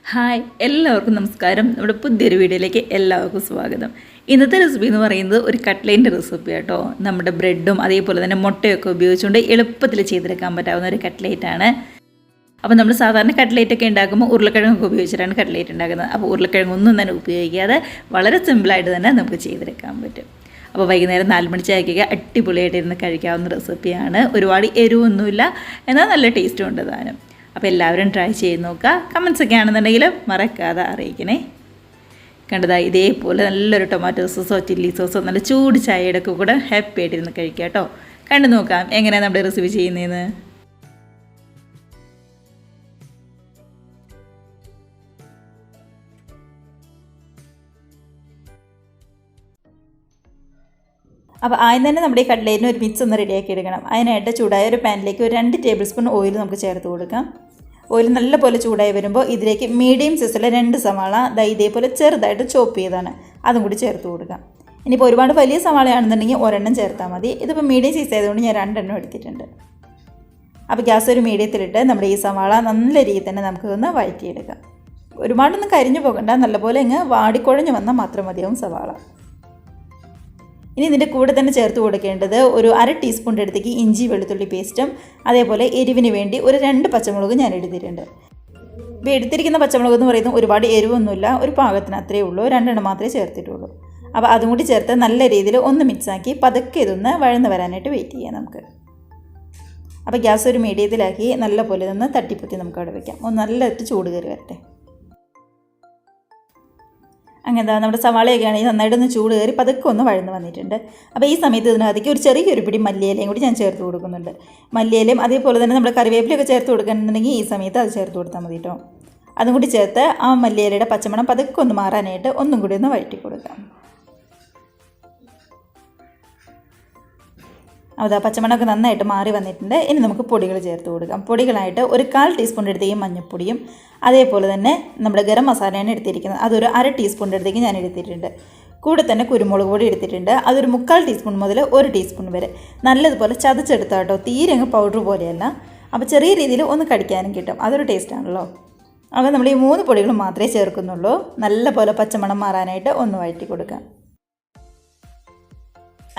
Hi എല്ലാവർക്കും നമസ്കാരം. നമ്മുടെ പുതിയൊരു വീഡിയോയിലേക്ക് എല്ലാവർക്കും സ്വാഗതം. ഇന്നത്തെ റെസിപ്പി എന്ന് പറയുന്നത് ഒരു കട്ട്ലേറ്റിൻ്റെ റെസിപ്പി കേട്ടോ. നമ്മുടെ ബ്രെഡും അതേപോലെ തന്നെ മുട്ടയൊക്കെ ഉപയോഗിച്ചുകൊണ്ട് എളുപ്പത്തിൽ ചെയ്തെടുക്കാൻ പറ്റാവുന്ന ഒരു കട്ട്ലേറ്റാണ്. അപ്പോൾ നമ്മൾ സാധാരണ കട്ട്ലേറ്റൊക്കെ ഉണ്ടാക്കുമ്പോൾ ഉരുളക്കിഴങ്ങൊക്കെ ഉപയോഗിച്ചിട്ടാണ് കട്ട്ലേറ്റ് ഉണ്ടാക്കുന്നത്. അപ്പോൾ ഉരുളക്കിഴങ്ങൊന്നും തന്നെ ഉപയോഗിക്കാതെ വളരെ സിമ്പിളായിട്ട് തന്നെ നമുക്ക് ചെയ്തെടുക്കാൻ പറ്റും. അപ്പോൾ വൈകുന്നേരം 4 മണി ചായക്കൊക്കെ അടിപൊളിയായിട്ട് ഇരുന്ന് കഴിക്കാവുന്ന റെസിപ്പിയാണ്. ഒരുപാട് എരിവൊന്നുമില്ല, എന്നാൽ നല്ല ടേസ്റ്റും ഉണ്ട് താനും. അപ്പോൾ എല്ലാവരും ട്രൈ ചെയ്ത് നോക്കുക. കമൻസൊക്കെ ആണെന്നുണ്ടെങ്കിൽ മറക്കാതെ അറിയിക്കണേ. കണ്ടതാ ഇതേപോലെ നല്ലൊരു ടൊമാറ്റോ സോസോ ചില്ലി സോസോ നല്ല ചൂട് ചായയുടെ ഒക്കെ കൂടെ ഹാപ്പി ആയിട്ടിരുന്ന് കഴിക്കാം കേട്ടോ. കണ്ടു നോക്കാം എങ്ങനെയാണ് നമ്മുടെ റെസിപ്പി ചെയ്യുന്നതെന്ന്. അപ്പോൾ ആദ്യം തന്നെ നമ്മുടെ ഈ കട്ട്ലേറ്റിന് ഒരു മിക്സ് ഒന്ന് റെഡിയാക്കി എടുക്കണം. അതിനായിട്ട് ചൂടായ ഒരു പാനിലേക്ക് ഒരു 2 ടേബിൾ സ്പൂൺ ഓയിൽ നമുക്ക് ചേർത്ത് കൊടുക്കാം. ഓയിൽ നല്ലപോലെ ചൂടായി വരുമ്പോൾ ഇതിലേക്ക് മീഡിയം സൈസിലെ 2 സവാള ഇതേപോലെ ചെറുതായിട്ട് ചോപ്പ് ചെയ്താണ് അതും കൂടി ചേർത്ത് കൊടുക്കാം. ഇനിയിപ്പോൾ ഒരുപാട് വലിയ സവാളയാണെന്നുണ്ടെങ്കിൽ ഒരെണ്ണം ചേർത്താൽ മതി. ഇതിപ്പോൾ മീഡിയം സൈസ് ആയതുകൊണ്ട് ഞാൻ 2 എണ്ണം എടുത്തിട്ടുണ്ട്. അപ്പോൾ ഗ്യാസ് ഒരു മീഡിയത്തിലിട്ട് നമ്മുടെ ഈ സവാള നല്ല രീതിയിൽ തന്നെ നമുക്കൊന്ന് വഴറ്റിയെടുക്കാം. ഒരുപാടൊന്നും കരിഞ്ഞു പോകണ്ട, നല്ലപോലെ അങ്ങ് വാടിക്കുഴഞ്ഞ് വന്നാൽ മാത്രം മതിയാവും സവാള. ഇനി ഇതിൻ്റെ കൂടെ തന്നെ ചേർത്ത് കൊടുക്കേണ്ടത് ഒരു 1/2 ടീസ്പൂണിൻ്റെ അടുത്തേക്ക് ഇഞ്ചി വെളുത്തുള്ളി പേസ്റ്റും അതേപോലെ എരിവിന് വേണ്ടി ഒരു 2 പച്ചമുളക് ഞാൻ എടുത്തിട്ടുണ്ട്. ഇപ്പോൾ എടുത്തിരിക്കുന്ന പച്ചമുളക് എന്ന് പറയുന്നത് ഒരുപാട് എരിവൊന്നുമില്ല, ഒരു പാകത്തിന് അത്രയേ ഉള്ളൂ, 2 എണ്ണം മാത്രമേ ചേർത്തിട്ടുള്ളൂ. അപ്പോൾ അതും കൂടി ചേർത്ത് നല്ല രീതിയിൽ ഒന്ന് മിക്സാക്കി പതുക്കെ ഇതൊന്ന് വഴന്ന് വരാനായിട്ട് വെയിറ്റ് ചെയ്യാം നമുക്ക്. അപ്പോൾ ഗ്യാസ് ഒരു മീഡിയത്തിലാക്കി നല്ലപോലെ ഒന്ന് തട്ടിപ്പൊത്തി നമുക്ക് അവിടെ വയ്ക്കാം. ഒന്ന് നല്ലതായിട്ട് ചൂട് കയറി വരട്ടെ. അങ്ങനെ നമ്മുടെ സവാളയൊക്കെ ആണെങ്കിൽ നന്നായിട്ടൊന്ന് ചൂട് കയറി പതുക്കെ ഒന്ന് വഴന്ന് വന്നിട്ടുണ്ട്. അപ്പോൾ ഈ സമയത്ത് ഇതിനകത്തേക്ക് ഒരു ചെറിയൊരു പിടി മല്ലിയിലയും കൂടി ഞാൻ ചേർത്ത് കൊടുക്കുന്നുണ്ട്. മല്ലിയിലയും അതേപോലെ തന്നെ നമ്മുടെ കറിവേപ്പിലൊക്കെ ചേർത്ത് കൊടുക്കണമെന്നുണ്ടെങ്കിൽ ഈ സമയത്ത് അത് ചേർത്ത് കൊടുത്താൽ മതി കേട്ടോ. അതും കൂടി ചേർത്ത് ആ മല്ലിയിലയുടെ പച്ചമണം പതുക്കെ ഒന്ന് മാറാനായിട്ട് ഒന്നും കൂടി ഒന്ന് വഴറ്റി കൊടുക്കാം. അത് പച്ചമണമൊക്കെ നന്നായിട്ട് മാറി വന്നിട്ടുണ്ട്. ഇനി നമുക്ക് പൊടികൾ ചേർത്ത് കൊടുക്കാം. പൊടികളായിട്ട് ഒരു 1/4 ടീസ്പൂണിൻ്റെ അടുത്തേക്ക് മഞ്ഞൾപ്പൊടിയും അതേപോലെ തന്നെ നമ്മുടെ ഗരം മസാലയാണ് എടുത്തിരിക്കുന്നത്. അതൊരു 1/2 ടീസ്പൂണിൻ്റെ അടുത്തേക്ക് ഞാൻ എടുത്തിട്ടുണ്ട്. കൂടെ തന്നെ കുരുമുളക് പൊടി എടുത്തിട്ടുണ്ട്. അതൊരു 3/4 ടീസ്പൂൺ മുതൽ 1 ടീസ്പൂൺ വരെ നല്ലതുപോലെ ചതച്ചെടുത്താൽ കേട്ടോ, തീരെ അങ്ങ് പൗഡർ പോലെയല്ല. അപ്പോൾ ചെറിയ രീതിയിൽ ഒന്ന് കടിക്കാനും കിട്ടും, അതൊരു ടേസ്റ്റാണല്ലോ. അപ്പോൾ നമ്മൾ ഈ 3 പൊടികളും മാത്രമേ ചേർക്കുന്നുള്ളൂ. നല്ലപോലെ പച്ചമണം മാറാനായിട്ട് ഒന്ന് വഴറ്റി കൊടുക്കാം.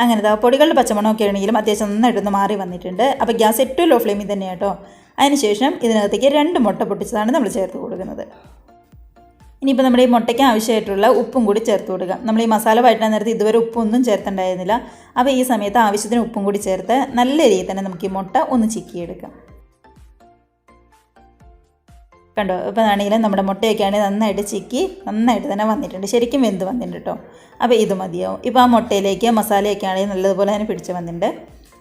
അങ്ങനെ പൊടികളുടെ പച്ചമണമൊക്കെ ആണെങ്കിലും അത്യാവശ്യം നന്നായിട്ടൊന്ന് മാറി വന്നിട്ടുണ്ട്. അപ്പോൾ ഗ്യാസ് ഏറ്റവും ലോ ഫ്ലെയിമിൽ തന്നെയാണ് കേട്ടോ. അതിനുശേഷം ഇതിനകത്തേക്ക് 2 മുട്ട പൊട്ടിച്ചതാണ് നമ്മൾ ചേർത്ത് കൊടുക്കുന്നത്. ഇനിയിപ്പോൾ നമ്മുടെ ഈ മുട്ടയ്ക്ക് ആവശ്യമായിട്ടുള്ള ഉപ്പും കൂടി ചേർത്ത് കൊടുക്കാം. നമ്മൾ ഈ മസാല വഴറ്റാൻ നേരത്ത് ഇതുവരെ ഉപ്പൊന്നും ചേർത്തുണ്ടായിരുന്നില്ല. അപ്പോൾ ഈ സമയത്ത് ആവശ്യത്തിന് ഉപ്പും കൂടി ചേർത്ത് നല്ല രീതിയിൽ തന്നെ നമുക്ക് ഈ മുട്ട ഒന്ന് ചിക്കിയെടുക്കാം. കണ്ടോ, ഇപ്പോൾ ആണെങ്കിലും നമ്മുടെ മുട്ടയൊക്കെ ആണെങ്കിൽ നന്നായിട്ട് ചിക്കി നന്നായിട്ട് തന്നെ വന്നിട്ടുണ്ട്, ശരിക്കും വെന്ത് വന്നിട്ടുണ്ട് കേട്ടോ. അപ്പോൾ ഇത് മതിയാവും. ഇപ്പോൾ ആ മുട്ടയിലേക്ക് മസാലയൊക്കെ ആണെങ്കിൽ നല്ലതുപോലെ തന്നെ പിടിച്ച് വന്നിട്ടുണ്ട്.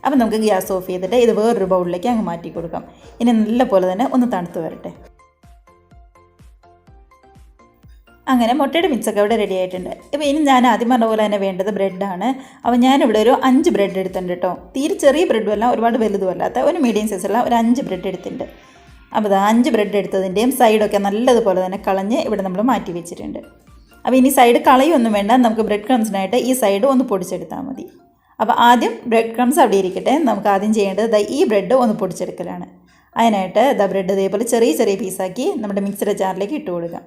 അപ്പോൾ നമുക്ക് ഗ്യാസ് ഓഫ് ചെയ്തിട്ട് ഇത് വേറൊരു ബൗളിലേക്ക് അങ്ങ് മാറ്റി കൊടുക്കാം. ഇനി നല്ലപോലെ തന്നെ ഒന്ന് തണുത്ത് വരട്ടെ. അങ്ങനെ മുട്ടയുടെ മിക്സൊക്കെ ഇവിടെ റെഡി ആയിട്ടുണ്ട്. ഇപ്പോൾ ഇനി ഞാൻ ആദ്യം പറഞ്ഞ പോലെ തന്നെ വേണ്ടത് ബ്രെഡാണ്. അപ്പോൾ ഞാനിവിടെ ഒരു 5 ബ്രെഡ് എടുത്തിട്ടുണ്ട് കേട്ടോ. തീരെ ചെറിയ ബ്രെഡുമല്ല, ഒരുപാട് വലുതുമല്ലാത്ത ഒരു മീഡിയം സൈസുള്ള ഒരു 5 ബ്രെഡ് എടുത്തിട്ടുണ്ട്. അപ്പോൾ 5 ബ്രെഡ് എടുത്തതിൻ്റെയും സൈഡൊക്കെ നല്ലതുപോലെ തന്നെ കളഞ്ഞ് ഇവിടെ നമ്മൾ മാറ്റി വെച്ചിട്ടുണ്ട്. അപ്പോൾ ഇനി സൈഡ് കളയൊന്നും വേണ്ട, നമുക്ക് ബ്രെഡ് ക്രംസിനായിട്ട് ഈ സൈഡ് ഒന്ന് പൊടിച്ചെടുത്താൽ മതി. അപ്പോൾ ആദ്യം ബ്രെഡ് ക്രംസ് അവിടെ ഇരിക്കട്ടെ. നമുക്ക് ആദ്യം ചെയ്യേണ്ടത് ഈ ബ്രെഡ് ഒന്ന് പൊടിച്ചെടുക്കലാണ്. അതിനായിട്ട് ബ്രെഡ് ഇതേപോലെ ചെറിയ ചെറിയ പീസാക്കി നമ്മുടെ മിക്സിയുടെ ജാറിലേക്ക് ഇട്ട് കൊടുക്കാം.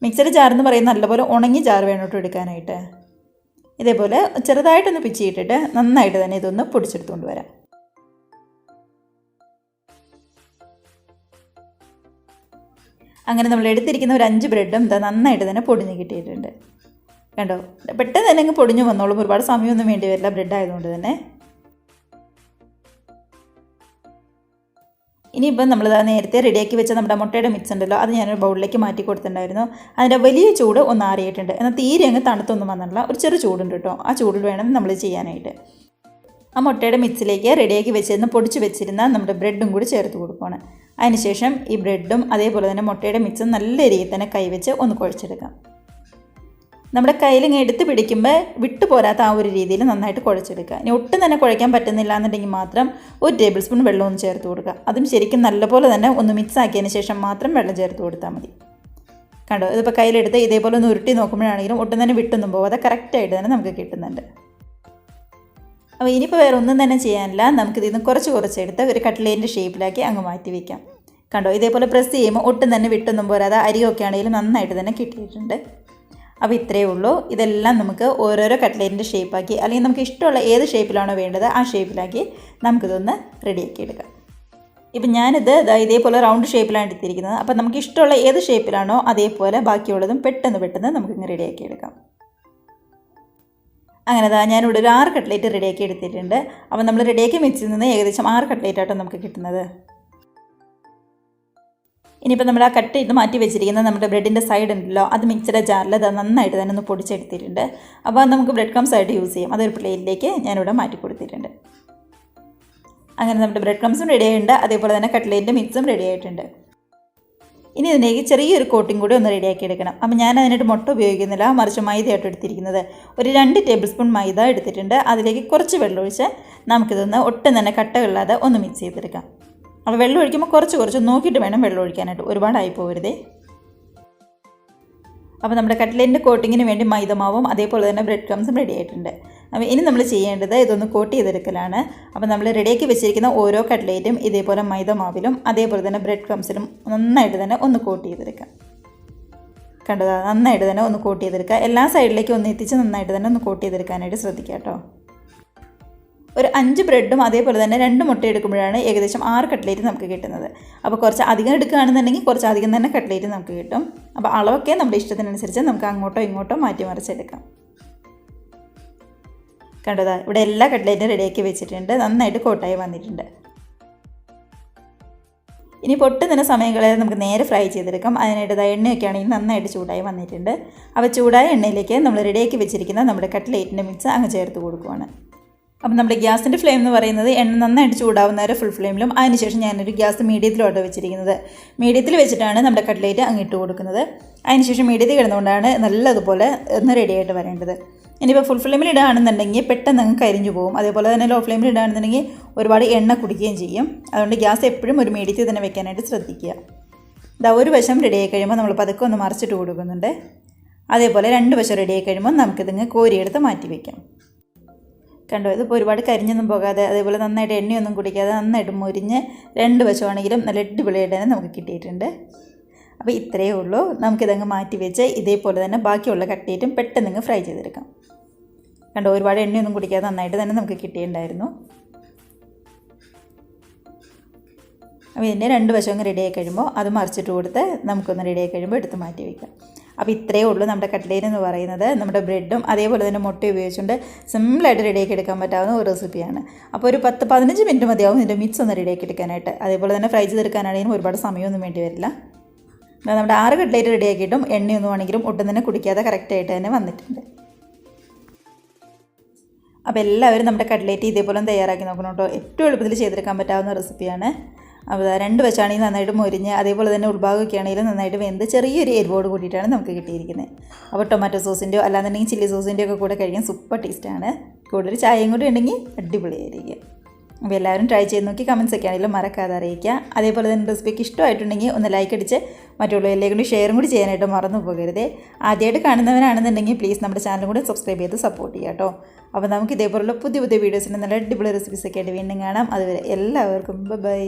മിക്സിയുടെ ജാറെന്ന് പറയുന്നത് നല്ലപോലെ ഉണങ്ങി ജാർ വേണം കേട്ടോ എടുക്കാനായിട്ട്. ഇതേപോലെ ചെറുതായിട്ടൊന്ന് പിച്ചിയിട്ടിട്ട് നന്നായിട്ട് തന്നെ ഇതൊന്ന് പൊടിച്ചെടുത്തുകൊണ്ട് വരാം. അങ്ങനെ നമ്മൾ എടുത്തിരിക്കുന്ന ഒരു 5 ബ്രെഡും നന്നായിട്ട് തന്നെ പൊടിഞ്ഞ് കിട്ടിയിട്ടുണ്ട്. കണ്ടോ, പെട്ടെന്ന് തന്നെ അങ്ങ് പൊടിഞ്ഞ് വന്നോളും, ഒരുപാട് സമയമൊന്നും വേണ്ടി വരില്ല ബ്രെഡ് ആയതുകൊണ്ട് തന്നെ. ഇനിയിപ്പം നമ്മൾ നേരത്തെ റെഡിയാക്കി വെച്ച നമ്മുടെ മുട്ടയുടെ മിക്സ് ഉണ്ടല്ലോ, അത് ഞാനൊരു ബൗളിലേക്ക് മാറ്റി കൊടുത്തിട്ടുണ്ടായിരുന്നു. അതിൻ്റെ വലിയ ചൂട് ഒന്ന് ആറിയിട്ടുണ്ട്, എന്നാൽ തീരെ അങ്ങ് തണുത്തൊന്നും വന്നിട്ടില്ല, ഒരു ചെറു ചൂടുണ്ട് കേട്ടോ. ആ ചൂടിൽ വേണം നമ്മൾ ചെയ്യാനായിട്ട്. ആ മുട്ടയുടെ മിക്സിലേക്ക് റെഡിയാക്കി വെച്ചിരുന്ന പൊടിച്ച് വെച്ചിരുന്ന നമ്മുടെ ബ്രെഡും കൂടി ചേർത്ത് കൊടുക്കുകയാണ്. അതിനുശേഷം ഈ ബ്രെഡും അതേപോലെ തന്നെ മുട്ടയുടെ മിക്സും നല്ല രീതിയിൽ തന്നെ കൈവച്ച് ഒന്ന് കുഴച്ചെടുക്കാം. നമ്മുടെ കയ്യിലിങ്ങനെ എടുത്ത് പിടിക്കുമ്പോൾ വിട്ടു പോരാത്ത ആ ഒരു രീതിയിൽ നന്നായിട്ട് കുഴച്ചെടുക്കുക. ഇനി ഒട്ടും തന്നെ കുഴയ്ക്കാൻ പറ്റുന്നില്ല എന്നുണ്ടെങ്കിൽ മാത്രം 1 ടേബിൾ സ്പൂൺ വെള്ളം ഒന്ന് ചേർത്ത് കൊടുക്കുക. അതും ശരിക്കും നല്ലപോലെ തന്നെ ഒന്ന് മിക്സ് ആക്കിയതിന് ശേഷം മാത്രം വെള്ളം ചേർത്ത് കൊടുത്താൽ മതി. കണ്ടോ, ഇതിപ്പോൾ കയ്യിലെടുത്ത് ഇതേപോലെ ഒന്ന് ഉരുട്ടി നോക്കുമ്പോഴാണെങ്കിലും ഒട്ടും തന്നെ വിട്ടൊന്നും പോകാതെ കറക്റ്റായിട്ട് തന്നെ നമുക്ക് കിട്ടുന്നുണ്ട്. അപ്പോൾ ഇനിയിപ്പോൾ വേറെ ഒന്നും തന്നെ ചെയ്യാനില്ല, നമുക്കിതിൽ നിന്ന് കുറച്ചെടുത്ത് ഒരു കട്ട്ലേറ്റിൻ്റെ ഷേപ്പിലാക്കി അങ്ങ് മാറ്റി വയ്ക്കാം. കണ്ടോ, ഇതേപോലെ പ്രസ് ചെയ്യുമ്പോൾ ഒട്ടും തന്നെ വിട്ടൊന്നും പോരാതെ അരിയൊക്കെ ആണെങ്കിലും നന്നായിട്ട് തന്നെ കിട്ടിയിട്ടുണ്ട്. അപ്പോൾ ഇത്രയേ ഉള്ളൂ. ഇതെല്ലാം നമുക്ക് ഓരോരോ കട്ട്ലേറ്റിൻ്റെ ഷേപ്പാക്കി, അല്ലെങ്കിൽ നമുക്ക് ഇഷ്ടമുള്ള ഏത് ഷേപ്പിലാണോ വേണ്ടത് ആ ഷേപ്പിലാക്കി നമുക്കിതൊന്ന് റെഡിയാക്കി എടുക്കാം. ഇപ്പം ഞാനിത് ഇതേപോലെ റൗണ്ട് ഷേപ്പിലാണ് എടുത്തിരിക്കുന്നത്. അപ്പോൾ നമുക്ക് ഇഷ്ടമുള്ള ഏത് ഷേപ്പിലാണോ അതേപോലെ ബാക്കിയുള്ളതും പെട്ടെന്ന് നമുക്കിങ്ങ് റെഡിയാക്കി എടുക്കാം. അങ്ങനെ ഞാനിവിടെ ഒരു 6 കട്ട്ലേറ്റ് റെഡിയാക്കി എടുത്തിട്ടുണ്ട്. അപ്പോൾ നമ്മൾ റെഡിയാക്കി മിക്സിൽ നിന്ന് ഏകദേശം 6 കട്ട്ലേറ്റ് ആട്ടോ നമുക്ക് കിട്ടുന്നത്. ഇനിയിപ്പോൾ നമ്മൾ ആ കട്ട് ചെയ്ത് മാറ്റി വെച്ചിരിക്കുന്ന നമ്മുടെ ബ്രെഡിൻ്റെ സൈഡ് ഉണ്ടല്ലോ, അത് മിക്സിയുടെ ജാറിൽ അത് നന്നായിട്ട് തന്നെ ഒന്ന് പൊടിച്ചെടുത്തിട്ടുണ്ട്. അപ്പോൾ അത് നമുക്ക് ബ്രെഡ് ക്രംസ് ആയിട്ട് യൂസ് ചെയ്യാം. അതൊരു പ്ലേറ്റിലേക്ക് ഞാനിവിടെ മാറ്റി കൊടുത്തിട്ടുണ്ട്. അങ്ങനെ നമ്മുടെ ബ്രെഡ് ക്രംസും റെഡി ആയിട്ടുണ്ട്, അതേപോലെ തന്നെ കട്ട്ലേറ്റിൻ്റെ മിക്സും റെഡി ആയിട്ടുണ്ട്. ഇനി ഇതിലേക്ക് ചെറിയൊരു കോട്ടിങ് കൂടി ഒന്ന് റെഡിയാക്കി എടുക്കണം. അപ്പോൾ ഞാൻ അതിനായിട്ട് മുട്ട ഉപയോഗിക്കുന്നില്ല, മറിച്ച് മൈദയായിട്ട് എടുത്തിരിക്കുന്നത്. ഒരു 2 ടേബിൾ സ്പൂൺ മൈദ എടുത്തിട്ടുണ്ട്. അതിലേക്ക് കുറച്ച് വെള്ളം ഒഴിച്ച് നമുക്കിതൊന്ന് ഒട്ടും തന്നെ കട്ടകളില്ലാതെ ഒന്ന് മിക്സ് ചെയ്തെടുക്കാം. അപ്പോൾ വെള്ളം ഒഴിക്കുമ്പോൾ കുറച്ച് നോക്കിയിട്ട് വേണം വെള്ളം ഒഴിക്കാനായിട്ട്, ഒരുപാടായി പോകരുതേ. അപ്പോൾ നമ്മുടെ കട്ട്ലേറ്റിൻ്റെ കോട്ടിങ്ങിന് വേണ്ടി മൈദമാവും അതേപോലെ തന്നെ ബ്രെഡ് ക്രംസും റെഡി ആയിട്ടുണ്ട്. അപ്പോൾ ഇനി നമ്മൾ ചെയ്യേണ്ടത് ഇതൊന്ന് കോട്ട് ചെയ്തെടുക്കലാണ്. അപ്പോൾ നമ്മൾ റെഡിയാക്കി വെച്ചിരിക്കുന്ന ഓരോ കട്ട്ലേറ്റും ഇതേപോലെ മൈദമാവിലും അതേപോലെ തന്നെ ബ്രെഡ് ക്രംസിലും നന്നായിട്ട് തന്നെ ഒന്ന് കോട്ട് ചെയ്തെടുക്കാം. കണ്ടതാ, നന്നായിട്ട് തന്നെ ഒന്ന് കോട്ട് ചെയ്തെടുക്കുക. എല്ലാ സൈഡിലേക്കും ഒന്ന് എത്തിച്ച് നന്നായിട്ട് തന്നെ ഒന്ന് കോട്ട് ചെയ്തെടുക്കാനായിട്ട് ശ്രദ്ധിക്കുക കേട്ടോ. ഒരു 5 ബ്രെഡും അതേപോലെ തന്നെ 2 മുട്ട എടുക്കുമ്പോഴാണ് ഏകദേശം 6 കട്ട്ലേറ്റ് നമുക്ക് കിട്ടുന്നത്. അപ്പോൾ കുറച്ച് അധികം എടുക്കുകയാണെന്നുണ്ടെങ്കിൽ കുറച്ച് അധികം തന്നെ കട്ട്ലേറ്റ് നമുക്ക് കിട്ടും. അപ്പോൾ അളവൊക്കെ നമ്മുടെ ഇഷ്ടത്തിനനുസരിച്ച് നമുക്ക് അങ്ങോട്ടോ ഇങ്ങോട്ടോ മാറ്റി മറിച്ചെടുക്കാം. കണ്ടതാ, ഇവിടെ എല്ലാ കട്ട്ലേറ്റും റെഡിയാക്കി വെച്ചിട്ടുണ്ട്, നന്നായിട്ട് കോട്ടായി വന്നിട്ടുണ്ട്. ഇനി പൊട്ടും തന്നെ സമയം കളയാതെ നമുക്ക് നേരെ ഫ്രൈ ചെയ്തെടുക്കാം. അതിനായിട്ട് എണ്ണയൊക്കെ ആണെങ്കിൽ നന്നായിട്ട് ചൂടായി വന്നിട്ടുണ്ട്. അപ്പോൾ ചൂടായ എണ്ണയിലേക്ക് നമ്മൾ റെഡിയാക്കി വെച്ചിരിക്കുന്ന നമ്മുടെ കട്ട്ലേറ്റിൻ്റെ മിക്സ് അങ്ങ് ചേർത്ത് കൊടുക്കുവാണ്. അപ്പം നമ്മുടെ ഗ്യാസിൻ്റെ ഫ്ലെയിം എന്ന് പറയുന്നത് എണ്ണ നന്നായിട്ട് ചൂടാവുന്ന വരെ ഫുൾ ഫ്ലെയിമിലും, അതിനുശേഷം ഞാനൊരു ഗ്യാസ് മീഡിയത്തിലോട്ട് വെച്ചിരിക്കുന്നത്. മീഡിയത്തിൽ വെച്ചിട്ടാണ് നമ്മുടെ കട്ട്ലേറ്റ് അങ്ങിട്ട് കൊടുക്കുന്നത്. അതിനുശേഷം മീഡിയത്തിൽ കിടന്നുകൊണ്ടാണ് നല്ലതുപോലെ ഒന്ന് റെഡിയായിട്ട് വരേണ്ടത്. ഇനിയിപ്പോൾ ഫുൾ ഫ്ലെയിമിൽ ഇടുകയാണെന്നുണ്ടെങ്കിൽ പെട്ടെന്ന് അങ്ങ് കരിഞ്ഞു പോകും. അതേപോലെ തന്നെ ലോ ഫ്ലെയിമിൽ ഇടുകയാണെന്നുണ്ടെങ്കിൽ ഒരുപാട് എണ്ണ കുടിക്കുകയും ചെയ്യും. അതുകൊണ്ട് ഗ്യാസ് എപ്പോഴും ഒരു മീഡിയത്തിൽ തന്നെ വെക്കാനായിട്ട് ശ്രദ്ധിക്കുക. ഇതാ ഒരു വശം റെഡിയായി കഴിയുമ്പോൾ നമ്മൾ പതുക്കെ ഒന്ന് മറിച്ചിട്ട് കൊടുക്കുന്നുണ്ട്. അതേപോലെ 2 വശം റെഡിയായി കഴിയുമ്പോൾ നമുക്കിതിങ്ങ് കോരിയെടുത്ത് മാറ്റി വയ്ക്കാം. കണ്ടോ, ഇതിപ്പോൾ ഒരുപാട് കരിഞ്ഞൊന്നും പോകാതെ അതേപോലെ നന്നായിട്ട് എണ്ണയൊന്നും കുടിക്കാതെ നന്നായിട്ട് മുരിഞ്ഞ് 2 വശമാണെങ്കിലും നല്ല അടിപൊളിയായിട്ട് തന്നെ നമുക്ക് കിട്ടിയിട്ടുണ്ട്. അപ്പോൾ ഇത്രയേ ഉള്ളൂ. നമുക്കിതങ്ങ് മാറ്റി വെച്ച് ഇതേപോലെ തന്നെ ബാക്കിയുള്ള കട്ട്ലേറ്റും പെട്ടെന്ന് ഫ്രൈ ചെയ്തെടുക്കാം. കണ്ടോ, ഒരുപാട് എണ്ണയൊന്നും കുടിക്കാതെ നന്നായിട്ട് തന്നെ നമുക്ക് കിട്ടിയിട്ടുണ്ടായിരുന്നു. അപ്പോൾ ഇതിൻ്റെ 2 വശവും റെഡിയായി കഴിയുമ്പോൾ അത് മറിച്ചിട്ട് കൊടുത്ത് നമുക്കൊന്ന് റെഡിയായി കഴിയുമ്പോൾ എടുത്ത് മാറ്റി വയ്ക്കാം. അപ്പോൾ ഇത്രയേ ഉള്ളൂ നമ്മുടെ കട്ട്ലേറ്റ് എന്ന് പറയുന്നത്. നമ്മുടെ ബ്രെഡും അതേപോലെ തന്നെ മുട്ട ഉപയോഗിച്ചുകൊണ്ട് സിമ്പിളായിട്ട് റെഡിയാക്കി എടുക്കാൻ പറ്റാവുന്ന ഒരു റെസിപ്പിയാണ്. അപ്പോൾ ഒരു 10-15 മിനിറ്റ് മതിയാവും ഇതിൻ്റെ മിക്സ് ഒന്ന് റെഡിയാക്കി എടുക്കാനായിട്ട്. അതേപോലെ തന്നെ ഫ്രൈ ചെയ്തെടുക്കാനാണെങ്കിലും ഒരുപാട് സമയമൊന്നും വേണ്ടി വരില്ല. നമ്മുടെ 6 കട്ട്ലേറ്റ് റെഡിയാക്കിയിട്ടും എണ്ണയൊന്നും ആണെങ്കിലും ഒട്ടും തന്നെ കുടിക്കാതെ കറക്റ്റായിട്ട് തന്നെ വന്നിട്ടുണ്ട്. അപ്പോൾ എല്ലാവരും നമ്മുടെ കട്ട്ലേറ്റ് ഇതേപോലെ തയ്യാറാക്കി നോക്കണം കേട്ടോ. ഏറ്റവും എളുപ്പത്തിൽ ചെയ്തെടുക്കാൻ പറ്റാവുന്ന റെസിപ്പിയാണ്. അപ്പോൾ 2 വശമാണെങ്കിൽ നന്നായിട്ട് മൊരിഞ്ഞ് അതേപോലെ തന്നെ ഉൾഭാഗമൊക്കെ ആണെങ്കിലും നന്നായിട്ട് വെന്ത് ചെറിയൊരു എരിവോട് കൂടിയിട്ടാണ് നമുക്ക് കിട്ടിയിരിക്കുന്നത്. അപ്പോൾ ടൊമാറ്റോ സോസിൻ്റെയോ അല്ലാന്നുണ്ടെങ്കിൽ ചില്ലി സോസിൻ്റെയോ ഒക്കെ കൂടെ കഴിക്കാൻ സൂപ്പർ ടേസ്റ്റാണ്. കൂടുതൽ ചായയും കൂടി ഉണ്ടെങ്കിൽ അടിപൊളിയായിരിക്കും. അപ്പോൾ എല്ലാവരും ട്രൈ ചെയ്ത് നോക്കി കമൻസൊക്കെ ആണെങ്കിലും മറക്കാതെ അറിയിക്കുക. അതേപോലെ തന്നെ റെസിപ്പിക്ക് ഇഷ്ടമായിട്ടുണ്ടെങ്കിൽ ഒന്ന് ലൈക്ക് അടിച്ച് മറ്റുള്ളവരിലേക്ക് കൂടി ഷെയറും കൂടി ചെയ്യാനായിട്ട് മറന്നു പോകരുത്. ആദ്യമായിട്ട് കാണുന്നവരാണെന്നുണ്ടെങ്കിൽ പ്ലീസ് നമ്മുടെ ചാനൽ കൂടി സബ്സ്ക്രൈബ് ചെയ്ത് സപ്പോർട്ട് ചെയ്യാം കേട്ടോ. അപ്പോൾ നമുക്ക് ഇതേപോലുള്ള പുതിയ വീഡിയോസിൻ്റെ നല്ല അടിപൊളി റെസിപ്പീസൊക്കെ ആയിട്ട് വീണ്ടും കാണാം. അതുവരെ എല്ലാവർക്കും ബൈ.